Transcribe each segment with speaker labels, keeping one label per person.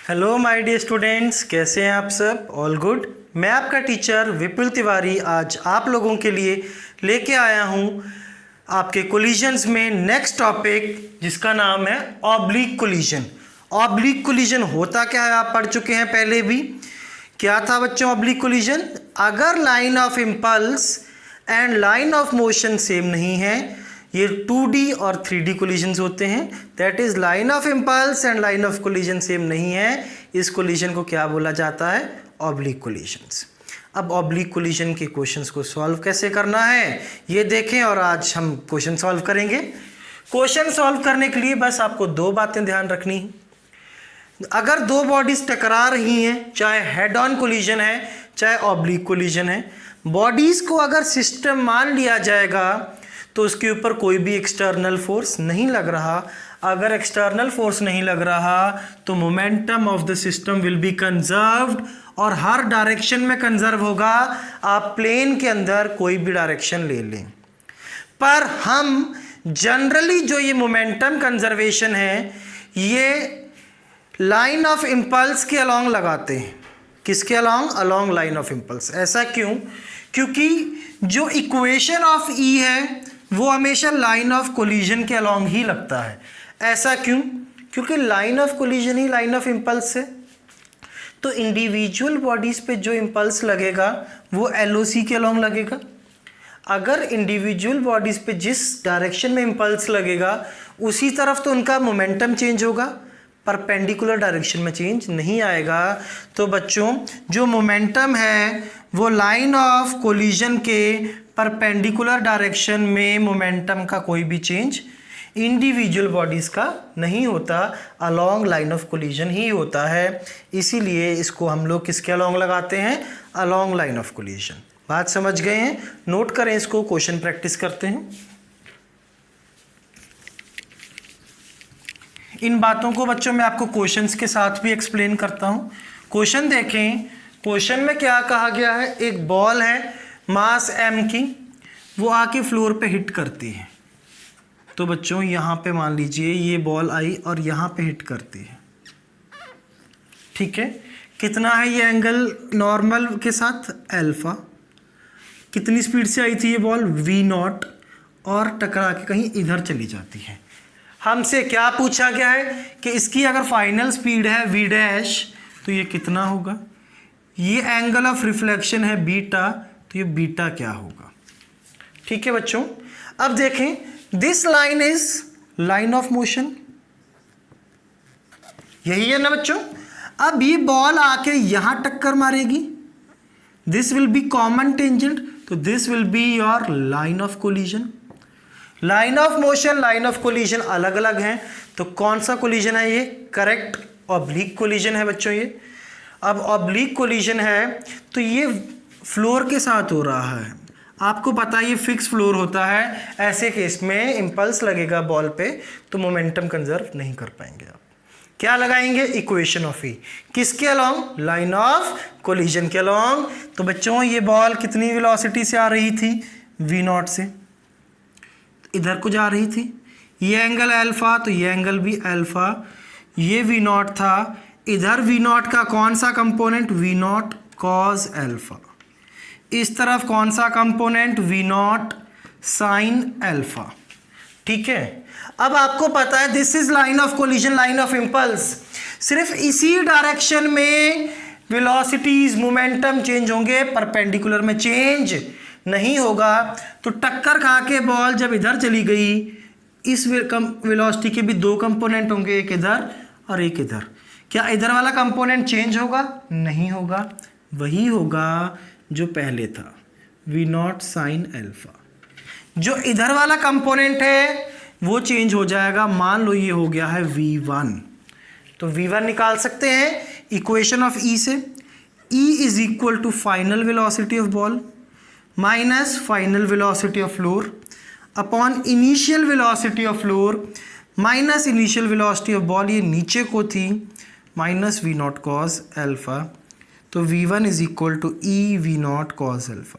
Speaker 1: Hello my dear students, कैसे हैं आप सब? All good. मैं आपका टीचर विपुल तिवारी आज आप लोगों के लिए लेके आया हूं आपके कोलिजन्स में नेक्स्ट टॉपिक, जिसका नाम है ऑब्लिक कोलिजन। ऑब्लिक कोलिजन होता क्या है आप पढ़ चुके हैं पहले भी। क्या था बच्चों ऑब्लिक कोलिजन? अगर line of impulse and line of motion same नहीं है, ये 2D और 3D कोलिजन्स होते हैं। That is line of impulse and line of collision same नहीं है, इस कोलिजन को क्या बोला जाता है? Oblique collisions. अब ऑब्लिक कोलिजन के क्वेश्चंस को सॉल्व कैसे करना है ये देखें, और आज हम क्वेश्चन सॉल्व करेंगे। क्वेश्चन सॉल्व करने के लिए बस आपको दो बातें ध्यान रखनी है। अगर दो बॉडीज टकरा रही हैं, चाहे हेड ऑन कोलिजन है चाहे ऑब्लिक कोलिजन है, बॉडीज को अगर सिस्टम मान लिया जाएगा तो उसके ऊपर कोई भी एक्सटर्नल फोर्स नहीं लग रहा। अगर एक्सटर्नल फोर्स नहीं लग रहा तो momentum of the system will be conserved, और हर डायरेक्शन में कंजर्व होगा। आप प्लेन के अंदर कोई भी डायरेक्शन ले लें, पर हम जनरली जो ये मोमेंटम कंजर्वेशन है ये लाइन ऑफ इम्पल्स के अलोंग लगाते हैं। किसके along? Along line of impulse. ऐसा क्यों? क्योंकि जो इक्वेशन ऑफ ई है वो हमेशा लाइन ऑफ कोलिजन के अलोंग ही लगता है। ऐसा क्यों? क्योंकि line of collision he line of impulse है। तो इंडिविजुअल बॉडीज पे जो इम्पल्स लगेगा वो एलओसी के अलोंग लगेगा। अगर इंडिविजुअल बॉडीज पे जिस डायरेक्शन में इम्पल्स लगेगा उसी तरफ तो उनका मोमेंटम चेंज होगा, परपेंडिकुलर डायरेक्शन में चेंज नहीं आएगा। तो बच्चों जो मोमेंटम है वो लाइन ऑफ कोलिजन के परपेंडिकुलर डायरेक्शन में मोमेंटम का कोई भी चेंज इंडिविजुअल बॉडीज का नहीं होता, अलोंग लाइन ऑफ कोलिजन ही होता है। इसीलिए इसको हम लोग किसके अलोंग लगाते हैं? Along line of collision. बात समझ गए हैं? नोट करें इसको, क्वेश्चन प्रैक्टिस करते हैं। इन बातों को बच्चों मैं आपको क्वेश्चंस के साथ भी एक्सप्लेन करता हूं। क्वेश्चन देखें। क्वेश्चन में क्या कहा गया है? एक बॉल है मास m की, वो आके फ्लोर पे हिट करती है। तो बच्चों यहाँ पे मान लीजिए ये बॉल आई और यहाँ पे हिट करती है, ठीक है। कितना है ये एंगल नॉर्मल के साथ? अल्फा। कितनी स्पीड से आई थी ये बॉल? v0, और टकरा के कहीं इधर चली जाती है। हमसे क्या पूछा गया है कि इसकी अगर फाइनल स्पीड है v' तो ये कितना होगा? ये एंगल ऑफ रिफ्लेक्शन है बीटा, तो ये बीटा क्या होगा? ठीक है बच्चों। अब देखें, this line is line of motion, यही है ना बच्चों। अब ये बॉल आके यहां टक्कर मारेगी, this will be common tangent, तो this will be your line of collision. Line of motion, line of collision अलग अलग हैं, तो कौन सा कोलिजन है ये? करेक्ट ऑब्लिक कोलिजन है बच्चों ये। अब ऑब्लिक कोलिजन है तो ये फ्लोर के साथ हो रहा है। आपको पता है ये फिक्स फ्लोर होता है, ऐसे केस में इम्पल्स लगेगा बॉल पे तो मोमेंटम कंजर्व नहीं कर पाएंगे आप। क्या लगाएंगे? इक्वेशन ऑफ ई। किसके अलोंग? लाइन ऑफ कोलिजन के अलोंग। तो बच्चों ये बॉल कितनी वेलोसिटी से आ रही थी? v0 से इधर को जा रही थी। ये एंगल अल्फा, तो ये एंगल भी अल्फा। ये v0 था, इधर v0 का कौन सा कंपोनेंट? v0 cos alpha. इस तरफ कौन सा कंपोनेंट? v0 sin alpha. ठीक है। अब आपको पता है this is line of collision, line of impulse. सिर्फ इसी डायरेक्शन में वेलोसिटीज, मोमेंटम चेंज होंगे, परपेंडिकुलर में चेंज नहीं होगा। तो टक्कर खा के बॉल जब इधर चली गई, इस वेलोसिटी के भी दो कंपोनेंट होंगे, एक इधर और एक इधर। क्या इधर वाला कंपोनेंट चेंज होगा? नहीं होगा, वही होगा जो पहले था, v0 sin अल्फा। जो इधर वाला कंपोनेंट है वो चेंज हो जाएगा। मान लो ये हो गया है v1, तो v1 निकाल सकते हैं इक्वेशन ऑफ ई से। E is equal to final velocity of ball minus final velocity of floor upon initial velocity of floor minus initial velocity of ball, ये नीचे को थी, माइनस v0 cos अल्फा। तो v1 is equal to E v0 cos alpha.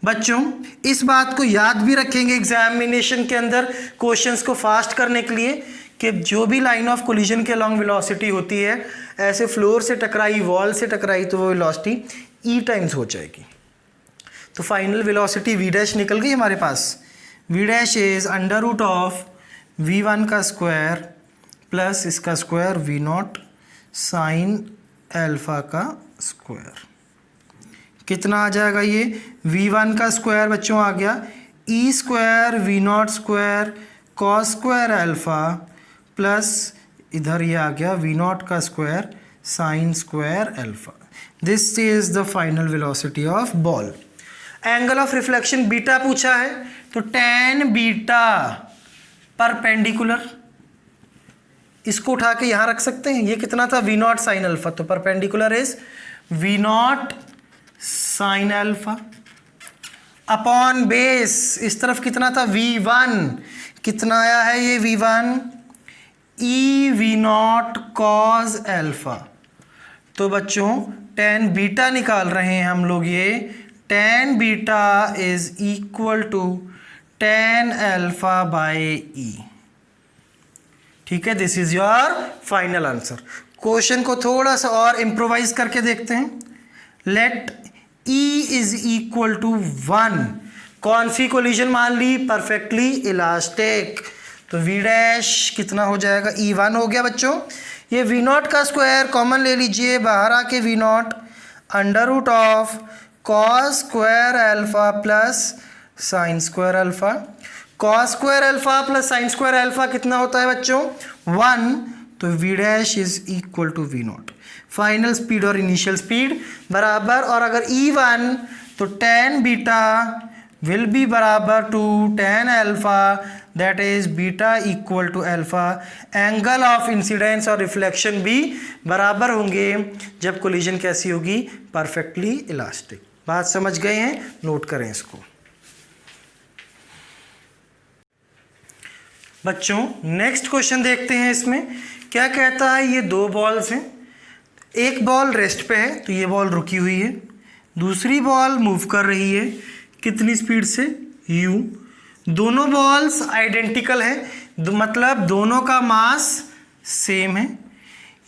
Speaker 1: बच्चों इस बात को याद भी रखेंगे एग्जामिनेशन के अंदर क्वेश्चंस को फास्ट करने के लिए कि जो भी लाइन ऑफ कोलिजन के अलॉन्ग वेलोसिटी होती है, ऐसे फ्लोर से टकराई, वॉल से टकराई, तो वो वेलोसिटी ई टाइम्स हो जाएगी। तो फाइनल वेलोसिटी वी डैश निकल गई हमारे पास। V dash is under root of v1 का स्क्वायर प्लस इसका स्क्वायर v0 साइन अल्फा का स्क्वायर। कितना आ जाएगा ये? v1 का स्क्वायर बच्चों आ गया e square v0 square cos square alpha plus इधर ये आ गया v0 का square sine square alpha. This is the final velocity of ball. Angle of reflection beta पूछा है, तो tan बीटा परपेंडिकुलर, इसको उठा के यहाँ रख सकते हैं। ये कितना था? v0 साइन अल्फा, तो perpendicular is v0 sine alpha upon base इस तरफ कितना था? v1 कितना आया है ये? v1 ई v0 कॉस अल्फा। तो बच्चों tan बीटा निकाल रहे हैं हम लोग। ये tan beta is equal to tan alpha by e. ठीक है, this is your final answer. Question को थोड़ा सा और इम्प्रोवाइज करके देखते हैं। Let e is equal to 1। कौन सी कोलिजन मान ली? Perfectly elastic. तो वी डैश कितना हो जाएगा? E1 हो गया बच्चों। ये V0 का स्क्वायर कॉमन ले लीजिए, बाहर आके V0 under root of cos square alpha plus sine square alpha. Cos square alpha plus sine square alpha कितना होता है बच्चों? 1। तो V dash is equal to V0। Final speed और इनिशियल स्पीड बराबर, और अगर E1 तो tan बीटा will be बराबर to tan alpha, that is beta equal to alpha. Angle of incidence और रिफ्लेक्शन भी बराबर होंगे जब कोलिजन कैसी होगी? Perfectly elastic. बात समझ गए हैं? नोट करें इसको। बच्चों नेक्स्ट क्वेश्चन देखते हैं। इसमें क्या कहता है? ये दो बॉल्स हैं, एक बॉल रेस्ट पे है तो ये बॉल रुकी हुई है, दूसरी बॉल मूव कर रही है। कितनी स्पीड से? u। दोनों बॉल्स आइडेंटिकल हैं, मतलब दोनों का मास सेम है।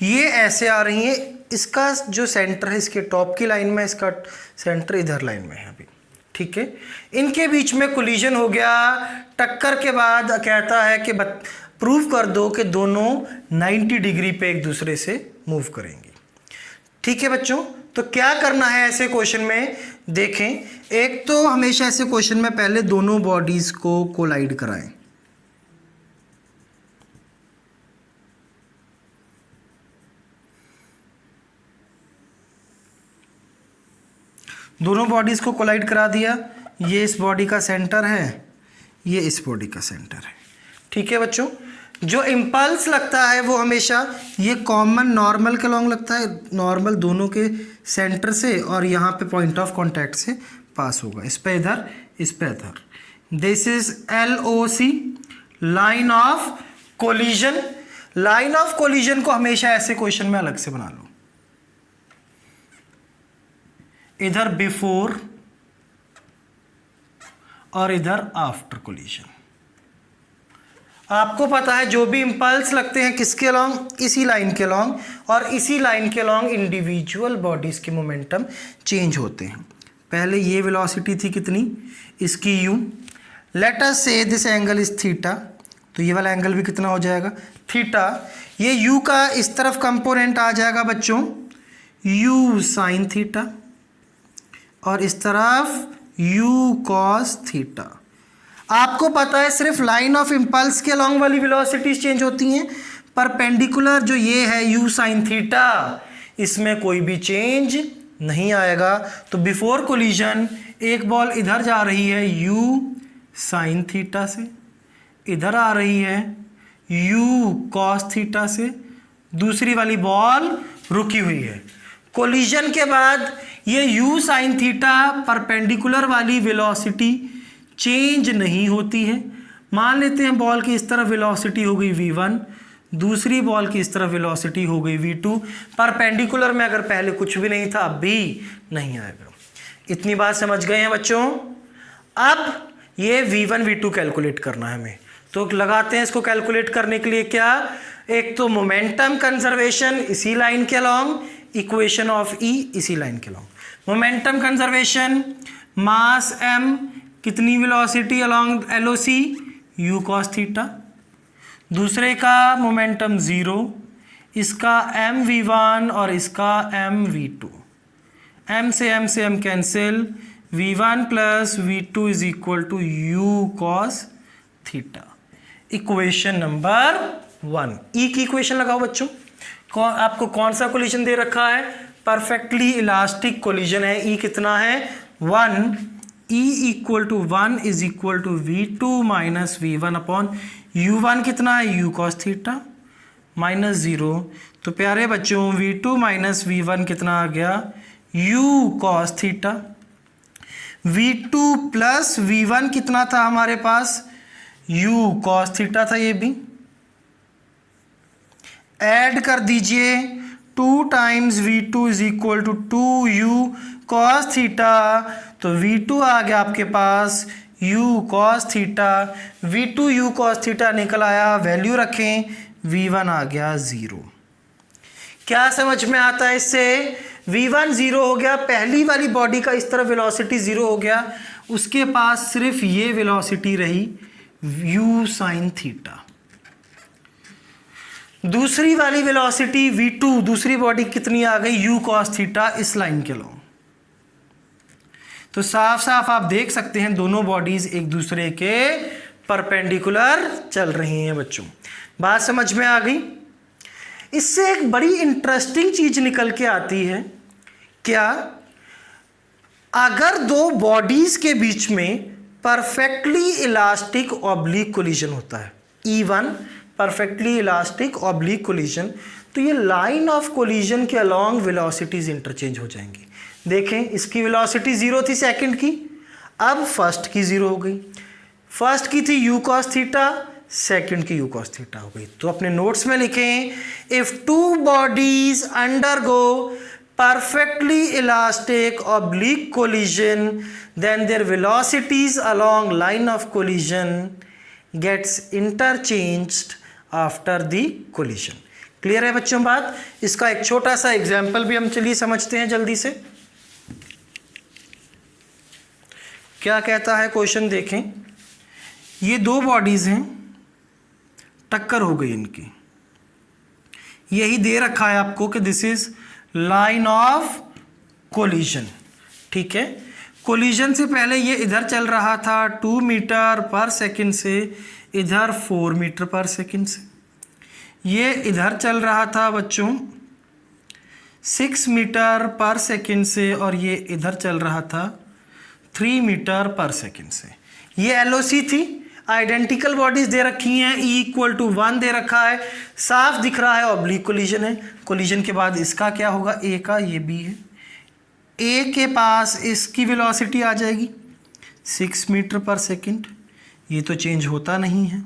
Speaker 1: ये ऐसे आ रही है, इसका जो सेंटर है इसके टॉप की लाइन में, इसका सेंटर इधर लाइन में है अभी। ठीक है, इनके बीच में कोलिजन हो गया। टक्कर के बाद कहता है कि प्रूव कर दो कि दोनों 90 डिग्री पे एक दूसरे से मूव करेंगे। ठीक है बच्चों, तो क्या करना है ऐसे क्वेश्चन में? देखें, एक तो हमेशा ऐसे क्वेश्चन में पहले दोनों बॉडीज को कोलाइड कराएं। दोनों बॉडीज को कोलाइड करा दिया। ये इस बॉडी का सेंटर है, ये इस बॉडी का सेंटर है। ठीक है बच्चों, जो इम्पल्स लगता है वो हमेशा ये कॉमन नॉर्मल के लॉन्ग लगता है, नॉर्मल दोनों के सेंटर से और यहाँ पे पॉइंट ऑफ कांटेक्ट से पास होगा। इस पे इधर, इस पे इधर। This is LOC, line of collision. Line of collision को हमेशा ऐसे क्वेश्चन में अलग से बना लो। इधर बिफोर और इधर आफ्टर कोलिजन। आपको पता है जो भी इम्पल्स लगते हैं किसके लॉन्ग? इसी लाइन के लॉन्ग, और इसी लाइन के लॉन्ग इंडिविजुअल बॉडीज के मोमेंटम चेंज होते हैं। पहले ये वेलोसिटी थी कितनी? इसकी u। लेट अस से दिस एंगल इज थीटा, तो ये वाला एंगल भी कितना हो जाएगा? थीटा। ये u का इस तरफ कंपोनेंट आ जाएगा बच्चों u साइन थीटा, और इस तरफ u कॉस थीटा। आपको पता है सिर्फ लाइन ऑफ इम्पल्स के अलॉन्ग वाली वेलोसिटीज चेंज होती हैं, परपेंडिकुलर जो ये है u साइन थीटा, इसमें कोई भी चेंज नहीं आएगा। तो बिफोर कोलिजन एक बॉल इधर जा रही है u साइन थीटा से, इधर आ रही है u कॉस थीटा से, दूसरी वाली बॉल रुकी हुई है। कोलिजन के बाद ये u साइन थीटा परपेंडिकुलर वाली वेलोसिटी चेंज नहीं होती है। मान लेते हैं बॉल की इस तरफ वेलोसिटी हो गई v1, दूसरी बॉल की इस तरफ वेलोसिटी हो गई v2। परपेंडिकुलर में अगर पहले कुछ भी नहीं था, अब भी नहीं आएगा। इतनी बात समझ गए हैं बच्चों? अब ये v1 v2 कैलकुलेट करना है हमें। तो लगाते हैं इसको कैलकुलेट करने के लिए क्या, एक तो मोमेंटम कंजर्वेशन इसी लाइन के अलॉन्ग, इक्वेशन ऑफ ई इसी लाइन के अलॉन्ग। मोमेंटम कंजर्वेशन, मास m, कितनी velocity along LOC, u cos theta. दूसरे का मोमेंटम 0, इसका mv1 और इसका mv2, m से m cancel, v1 plus v2 is equal to u cos theta. Equation number 1, E की इक्वेशन लगाओ बच्चों। आपको कौन सा कोलिजन दे रखा है, परफेक्टली इलास्टिक कोलिजन है। ई कितना है 1, E equal to 1 is equal to v2 minus v1 upon u1 कितना है u cos थीटा माइनस 0। तो प्यारे बच्चों v2 माइनस v1 कितना आ गया u cos theta. v2 plus v1 कितना था हमारे पास, u cos थीटा था। ये भी ऐड कर दीजिए, 2 times v2 is equal to 2u cos theta. तो v2 आ गया आपके पास u cos theta, v2 u cos theta निकल आया, वैल्यू रखें, v1 आ गया 0। क्या समझ में आता है इससे, v1 0 हो गया, पहली वाली बॉडी का इस तरफ वेलोसिटी 0 हो गया, उसके पास सिर्फ ये वेलोसिटी रही u sin थीटा। दूसरी वाली वेलोसिटी v2, दूसरी बॉडी कितनी आ गई u cos थीटा इस लाइन के लॉन्ग। तो साफ साफ आप देख सकते हैं दोनों बॉडीज एक दूसरे के परपेंडिकुलर चल रही हैं बच्चों। बात समझ में आ गई। इससे एक बड़ी इंटरेस्टिंग चीज निकल के आती है, क्या, अगर दो बॉडीज के बीच में परफेक्टली इलास्टिक ऑब्लिक कोलिजन होता है, E1 perfectly elastic oblique collision, तो ये लाइन ऑफ कोलिजन के अलॉन्ग वेलोसिटीज इंटरचेंज हो जाएंगी। देखें, इसकी वेलोसिटी 0 थी सेकंड की, अब फर्स्ट की 0 हो गई। फर्स्ट की थी u cos थीटा, सेकंड की u cos थीटा हो गई। तो अपने नोट्स में लिखें, if two bodies undergo perfectly elastic oblique collision, then their velocities along line of collision gets interchanged after the collision। Clear है बच्चों बात। इसका एक छोटा सा एग्जाम्पल भी हम चलिए समझते हैं जल्दी से। क्या कहता है क्वेश्चन, देखें, ये दो बॉडीज हैं, टक्कर हो गई इनकी, यही दे रखा है आपको कि this is line of collision. ठीक है, कोलिजन से पहले ये इधर चल रहा था 2 मीटर पर सेकंड से, इधर 4 मीटर पर सेकंड से। ये इधर चल रहा था बच्चों 6 मीटर पर सेकंड से, और ये इधर चल रहा था 3 मीटर पर सेकंड से। ये एलओसी थी, आइडेंटिकल बॉडीज दे रखी हैं, E इक्वल टू 1 दे रखा है, साफ दिख रहा है ऑब्लिक कोलिजन है। कोलिजन के बाद इसका क्या होगा, A का, ये B है, A के पास इसकी वेलोसिटी आ जाएगी 6 मीटर पर सेकंड, ये तो चेंज होता नहीं है।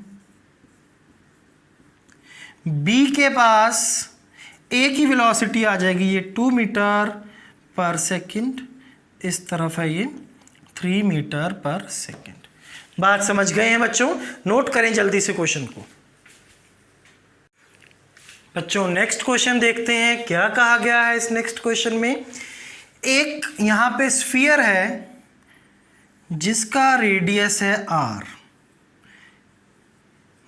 Speaker 1: B के पास A की वेलोसिटी आ जाएगी, ये 2 मीटर पर सेकंड, इस तरफ है ये 3 मीटर पर सेकंड। बात समझ गए हैं बच्चों, नोट करें जल्दी से क्वेश्चन को। बच्चों नेक्स्ट क्वेश्चन देखते हैं, क्या कहा गया है इस नेक्स्ट क्वेश्चन में। एक यहां पे स्फीयर है जिसका रेडियस है r,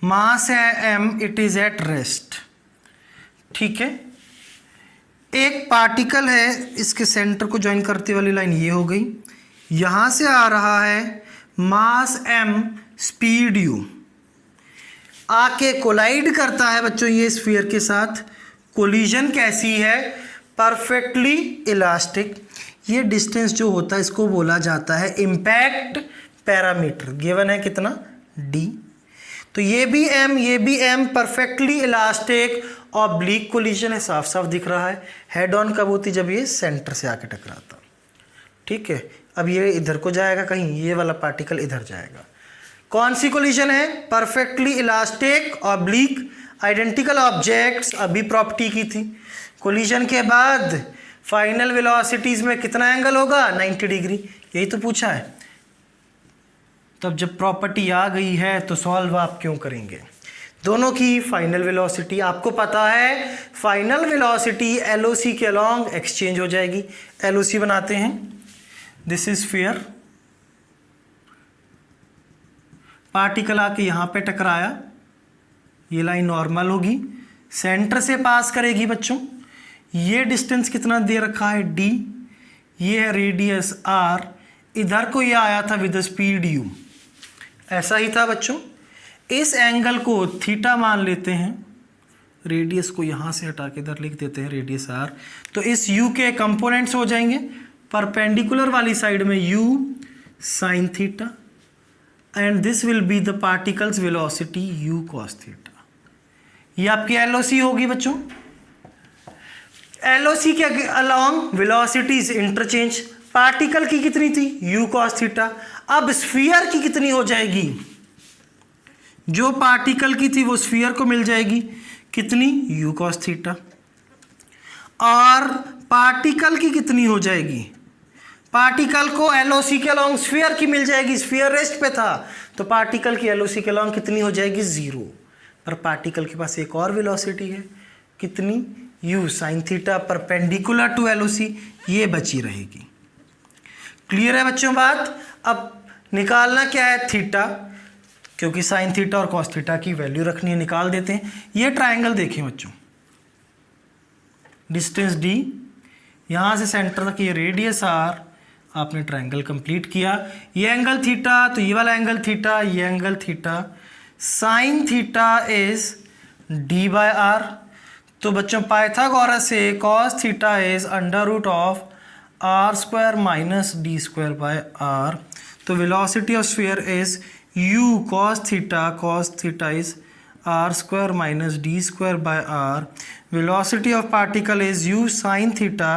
Speaker 1: मास है m, it is at rest. ठीक है, एक पार्टिकल है, इसके सेंटर को ज्वाइन करती वाली लाइन ये हो गई, यहां से आ रहा है मास m, स्पीड u, आके कोलाइड करता है बच्चों ये स्फीयर के साथ। कोलिजन कैसी है, परफेक्टली इलास्टिक। ये डिस्टेंस जो होता है इसको बोला जाता है इम्पैक्ट पैरामीटर, गिवन है कितना d। तो ये भी m, perfectly elastic oblique collision है, साफ साफ दिख रहा है। हेड ऑन कब होती, जब ये सेंटर से आके टकराता। ठीक है, अब ये इधर को जाएगा कहीं, ये वाला पार्टिकल इधर जाएगा। कौन सी कोलिजन है, perfectly elastic oblique identical objects, अभी प्रॉपर्टी की थी। कोलिजन के बाद फाइनल वेलोसिटीज में कितना एंगल होगा, 90 डिग्री, यही तो पूछा है। तो अब जब प्रॉपर्टी आ गई है तो सॉल्व आप क्यों करेंगे। दोनों की फाइनल वेलोसिटी आपको पता है, फाइनल वेलोसिटी एलओसी के अलोंग एक्सचेंज हो जाएगी। एलओसी बनाते हैं, दिस इज स्फीयर, पार्टिकल आके यहाँ पे टकराया, ये लाइन नॉर्मल होगी, सेंटर से पास करेगी बच्चों। ये डिस्टेंस कितना दे रखा है d, ये है रेडियस r, इधर को ये आया था विद स्पीड u, ऐसा ही था बच्चों। इस एंगल को थीटा मान लेते हैं, रेडियस को यहाँ से हटा के इधर लिख देते हैं रेडियस r। तो इस u के कंपोनेंट्स हो जाएंगे, परपेंडिकुलर वाली साइड में u sine theta and this will be the particles velocity u cos theta. ये आपकी एलओसी होगी बच्चों। एलओसी के अलोंग वेलोसिटीज इंटरचेंज, पार्टिकल की कितनी थी u cos थीटा, अब स्फीयर की कितनी हो जाएगी, जो पार्टिकल की थी वो स्फीयर को मिल जाएगी कितनी u cos थीटा, और पार्टिकल की कितनी हो जाएगी, पार्टिकल को एलओसी के अलोंग स्फीयर की मिल जाएगी, स्फीयर रेस्ट पे था तो पार्टिकल की एलओसी के अलोंग कितनी हो जाएगी 0, पर पार्टिकल के पास एक और वेलोसिटी है कितनी u sine theta perpendicular to LOC, ये बची रहेगी। क्लियर है बच्चों बात। अब निकालना क्या है थीटा, क्योंकि साइन थीटा और कॉस थीटा की वैल्यू रखनी है, निकाल देते हैं। ये ट्राइंगल देखें बच्चों, डिस्टेंस d, यहाँ से सेंटर तक ये रेडियस r, आपने ट्राइंगल कंप्लीट किया। ये एंगल थीटा, तो ये वाला एंगल थीटा, ये angle theta, sine theta is d by r। तो बच्चों पाइथागोरस से cos theta is under root of r square minus d square by r। तो velocity of sphere is u cos theta is r square minus d square by r। Velocity of particle is u sine theta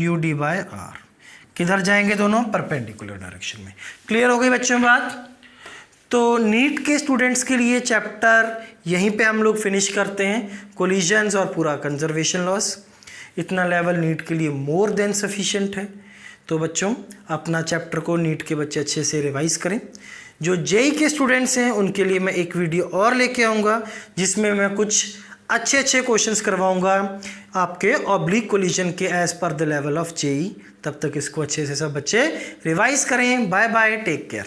Speaker 1: ud by r। किधर जाएंगे दोनों, perpendicular direction में। Clear हो गई बच्चों बात। तो नीट के स्टूडेंट्स के लिए चैप्टर यहीं पे हम लोग फिनिश करते हैं, कोलिजन्स और पूरा कंजर्वेशन लॉस। इतना लेवल नीट के लिए मोर देन सफिशिएंट है। तो बच्चों अपना चैप्टर को नीट के बच्चे अच्छे से रिवाइज करें। जो जेई के स्टूडेंट्स हैं उनके लिए मैं एक वीडियो और लेके आऊँगा जिसमें मैं कुछ अच्छे क्वेश्चंस करवाऊँगा आपके ऑब्लिक कोलिजन के as per the level of JEE. तब तक इसको अच्छे से सब बच्चे रिवाइज करें। Bye bye, take care.